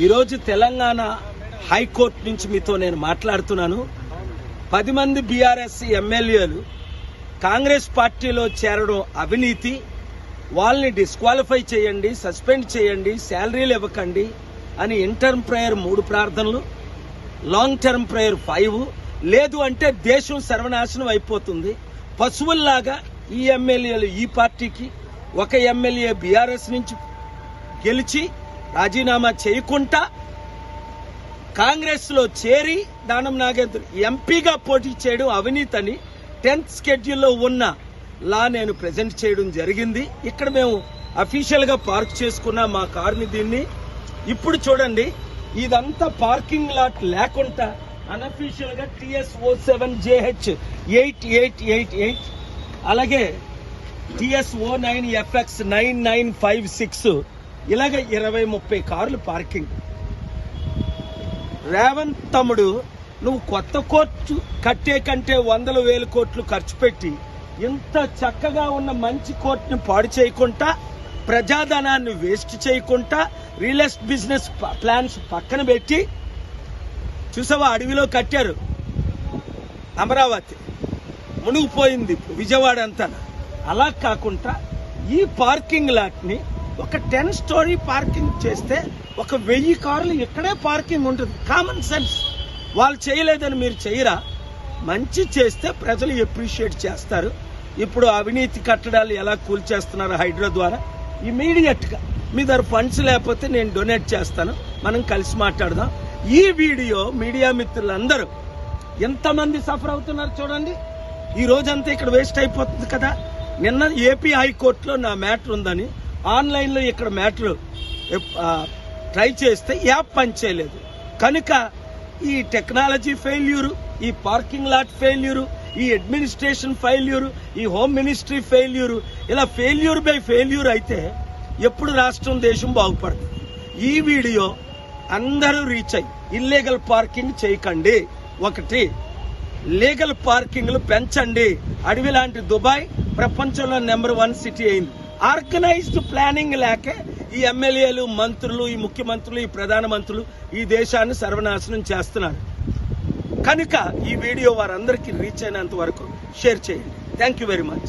ఈరోజు తెలంగాణ హైకోర్టు నుంచి మీతో నేను మాట్లాడుతున్నాను. 10 మంది బీఆర్ఎస్ ఎమ్మెల్యేలు కాంగ్రెస్ పార్టీలో చేరడం అవినీతి, వాళ్ళని డిస్క్వాలిఫై చేయండి, సస్పెండ్ చేయండి, శాలరీలు ఇవ్వకండి అని ఇంటర్మ్ ప్రేయర్ 3 ప్రార్థనలు, లాంగ్ టర్మ్ ప్రేయర్ 5, లేదు అంటే దేశం సర్వనాశనం అయిపోతుంది. పశువుల్లాగా ఈ ఎమ్మెల్యేలు ఈ పార్టీకి, ఒక ఎమ్మెల్యే బీఆర్ఎస్ నుంచి గెలిచి రాజీనామా చేయకుండా కాంగ్రెస్ లో చేరి దానం నాగేంద్ర ఎంపీగా పోటీ చేయడం అవినీతిని 10th షెడ్యూల్లో ఉన్న లా నేను ప్రెజెంట్ చేయడం జరిగింది. ఇక్కడ మేము అఫీషియల్ గా పార్క్ చేసుకున్న మా కార్ని దీన్ని ఇప్పుడు చూడండి, ఇదంతా పార్కింగ్ లాట్ లేకుండా అన్అఫీషియల్ గా TS07JH 8888 అలాగే TS09FX 9956 ఇలాగ 20-30 కార్లు పార్కింగ్. రేవంత్ తమ్ముడు, నువ్వు కొత్త కోర్టు కట్టే కంటే 100,000 కోట్లు ఖర్చు పెట్టి ఇంత చక్కగా ఉన్న మంచి కోర్టుని పాడు చేయకుండా, ప్రజాధనాన్ని వేస్ట్ చేయకుండా, రియల్ ఎస్టేట్ బిజినెస్ ప్లాన్స్ పక్కన పెట్టి, చూసావా అడవిలో కట్టారు, అమరావతి మునిగిపోయింది విజయవాడ అంతా. అలా కాకుండా ఈ పార్కింగ్ లాట్ ని ఒక 10 స్టోరీ పార్కింగ్ చేస్తే 1000 కార్లు ఇక్కడే పార్కింగ్ ఉంటుంది. Common sense. వాళ్ళు చేయలేదని మీరు చేయరా? మంచి చేస్తే ప్రజలు అప్రిషియేట్ చేస్తారు. ఇప్పుడు అవినీతి కట్టడాలు ఎలా కూల్చేస్తున్నారు హైడ్రో ద్వారా, ఇమీడియట్ గా మీ దగ్గర ఫండ్స్ లేకపోతే నేను డొనేట్ చేస్తాను, మనం కలిసి మాట్లాడదాం. ఈ వీడియో మీడియా మిత్రులందరూ ఎంతమంది సఫర్ అవుతున్నారు చూడండి. ఈ రోజంతా ఇక్కడ వేస్ట్ అయిపోతుంది కదా. నిన్న ఏపీ హైకోర్టులో నా మ్యాటర్ ఉందని ఆన్లైన్ లో ఇక్కడ మ్యాటర్ ట్రై చేస్తే యాప్ పనిచేయలేదు. కనుక ఈ టెక్నాలజీ ఫెయిల్యూరు, ఈ పార్కింగ్ లాట్ ఫెయిల్యూరు, ఈ అడ్మినిస్ట్రేషన్ ఫెయిల్యూరు, ఈ హోమ్ మినిస్ట్రీ ఫెయిల్యూరు, ఇలా ఫెయిల్యూర్ బై ఫెయిల్యూర్ అయితే ఎప్పుడు రాష్ట్రం దేశం బాగుపడుతుంది. ఈ వీడియో అందరూ రీచ్ అయ్యి ఇల్లీగల్ పార్కింగ్ చేయకండి. 1, లీగల్ పార్కింగ్లు పెంచండి. అడవి లాంటి దుబాయ్ ప్రపంచంలో నెంబర్ 1 సిటీ అయింది. ఆర్గనైజ్డ్ ప్లానింగ్ లేకే ఈ ఎమ్మెల్యేలు, మంత్రులు, ఈ ముఖ్యమంత్రులు, ఈ ప్రధానమంత్రులు ఈ దేశాన్ని సర్వనాశనం చేస్తున్నారు. కనుక ఈ వీడియో వారందరికీ రీచ్ అయినంత వరకు షేర్ చేయండి. Thank you very much.